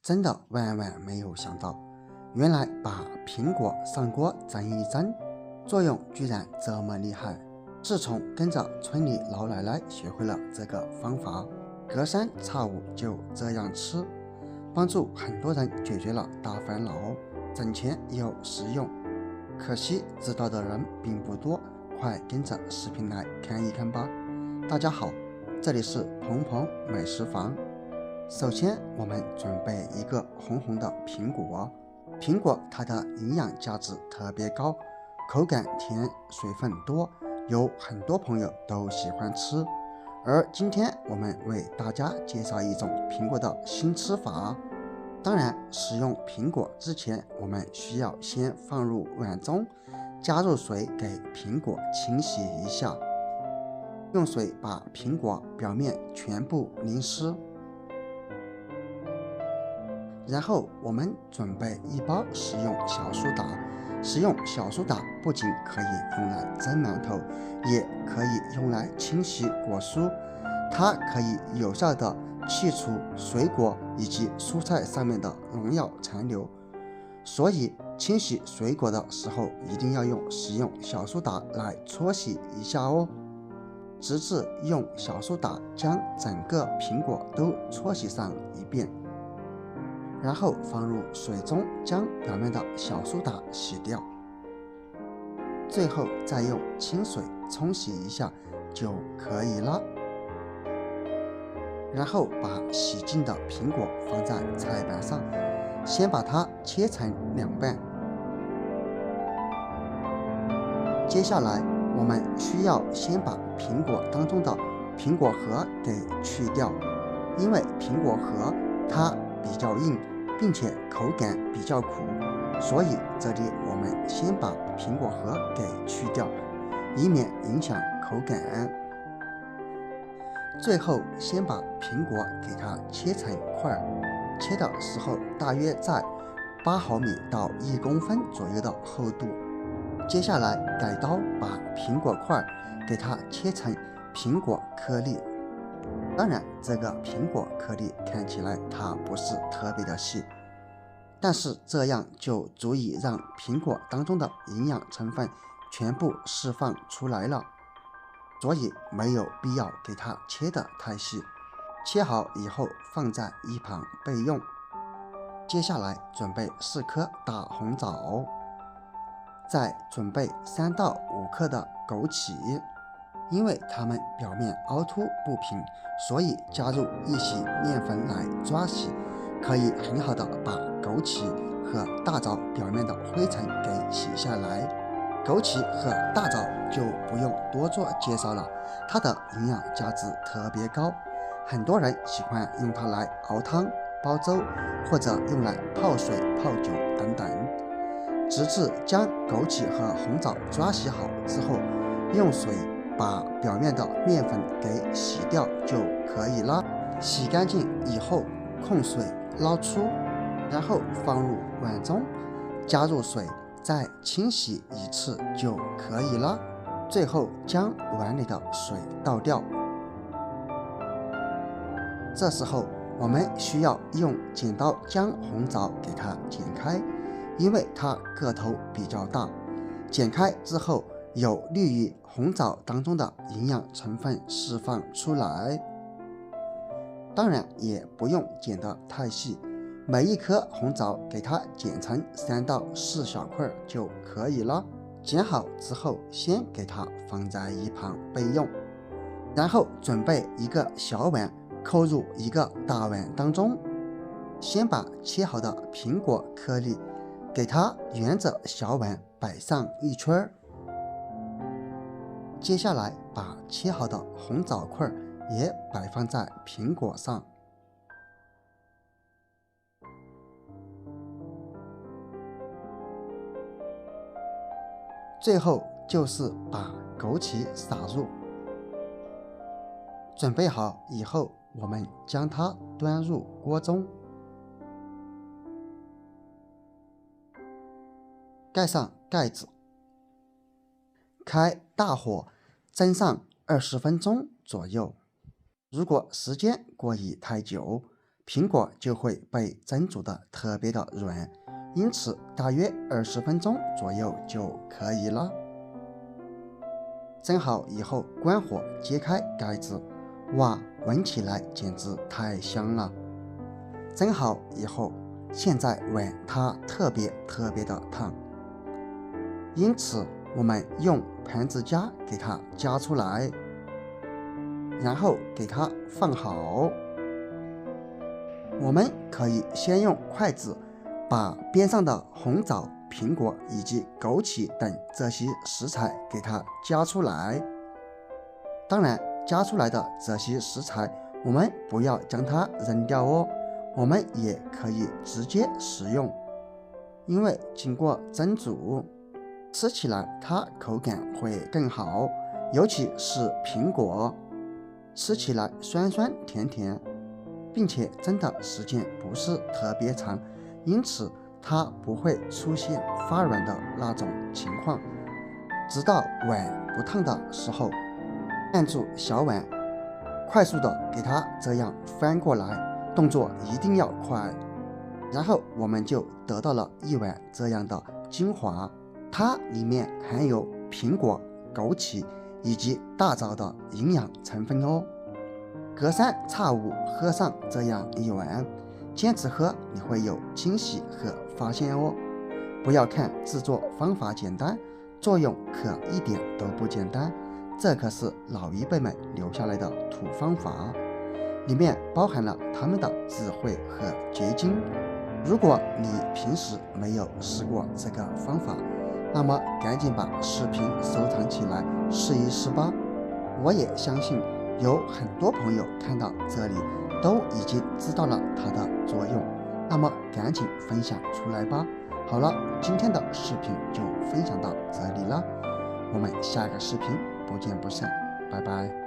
真的万万没有想到，原来把苹果上锅蒸一蒸，作用居然这么厉害。自从跟着村里老奶奶学会了这个方法，隔三差五就这样吃，帮助很多人解决了大烦恼，挣钱又实用。可惜知道的人并不多，快跟着视频来看一看吧。大家好，这里是鹏鹏美食房。首先我们准备一个红红的苹果，苹果它的营养价值特别高，口感甜，水分多，有很多朋友都喜欢吃。而今天我们为大家介绍一种苹果的新吃法。当然，使用苹果之前，我们需要先放入碗中，加入水给苹果清洗一下，用水把苹果表面全部淋湿。然后我们准备一包食用小苏打。食用小苏打不仅可以用来蒸馒头，也可以用来清洗果蔬，它可以有效的去除水果以及蔬菜上面的农药残留。所以清洗水果的时候一定要用食用小苏打来搓洗一下哦，直至用小苏打将整个苹果都搓洗上一遍。然后放入水中，将表面的小苏打洗掉，最后再用清水冲洗一下就可以了。然后把洗净的苹果放在菜板上，先把它切成两半。接下来我们需要先把苹果当中的苹果核给去掉，因为苹果核它比较硬，并且口感比较苦，所以这里我们先把苹果核给去掉，以免影响口感。最后先把苹果给它切成块，切的时候大约在8毫米到1公分左右的厚度。接下来改刀把苹果块给它切成苹果颗粒。当然，这个苹果颗粒看起来它不是特别的细，但是这样就足以让苹果当中的营养成分全部释放出来了，所以没有必要给它切得太细。切好以后放在一旁备用。接下来准备4颗大红枣，再准备3到5克的枸杞。因为它们表面凹凸不平，所以加入一些面粉来抓洗，可以很好的把枸杞和大枣表面的灰尘给洗下来。枸杞和大枣就不用多做介绍了，它的营养价值特别高，很多人喜欢用它来熬汤、煲粥，或者用来泡水、泡酒等等。直至将枸杞和红枣抓洗好之后，用水把表面的面粉给洗掉就可以了。洗干净以后控水捞出，然后放入碗中，加入水，再清洗一次就可以了。最后将碗里的水倒掉。这时候我们需要用剪刀将红枣给它剪开，因为它个头比较大，剪开之后有利于红枣当中的营养成分释放出来。当然也不用剪得太细，每一颗红枣给它剪成3到4小块就可以了。剪好之后先给它放在一旁备用。然后准备一个小碗，扣入一个大碗当中，先把切好的苹果颗粒给它沿着小碗摆上一圈。接下来把切好的红枣块也摆放在苹果上。最后就是把枸杞撒入。准备好以后，我们将它端入锅中，盖上盖子，开大火蒸上20分钟左右。如果时间过于太久，苹果就会被蒸煮的特别的软，因此大约20分钟左右就可以了。蒸好以后关火，揭开盖子，哇，闻起来简直太香了。蒸好以后，现在碗它特别的烫，因此我们用盘子夹给它夹出来，然后给它放好。我们可以先用筷子把边上的红枣、苹果以及枸杞等这些食材给它夹出来。当然，夹出来的这些食材我们不要将它扔掉哦，我们也可以直接食用，因为经过蒸煮，吃起来它口感会更好，尤其是苹果，吃起来酸酸甜甜，并且蒸的时间不是特别长，因此它不会出现发软的那种情况。直到碗不烫的时候，按住小碗，快速的给它这样翻过来，动作一定要快，然后我们就得到了一碗这样的精华。它里面含有苹果、枸杞以及大枣的营养成分哦。隔三差五喝上这样一碗，坚持喝你会有惊喜和发现哦。不要看制作方法简单，作用可一点都不简单，这可是老一辈们留下来的土方法，里面包含了他们的智慧和结晶。如果你平时没有试过这个方法，那么赶紧把视频收藏起来试一试吧。我也相信有很多朋友看到这里都已经知道了它的作用，那么赶紧分享出来吧。好了，今天的视频就分享到这里了，我们下个视频不见不散，拜拜。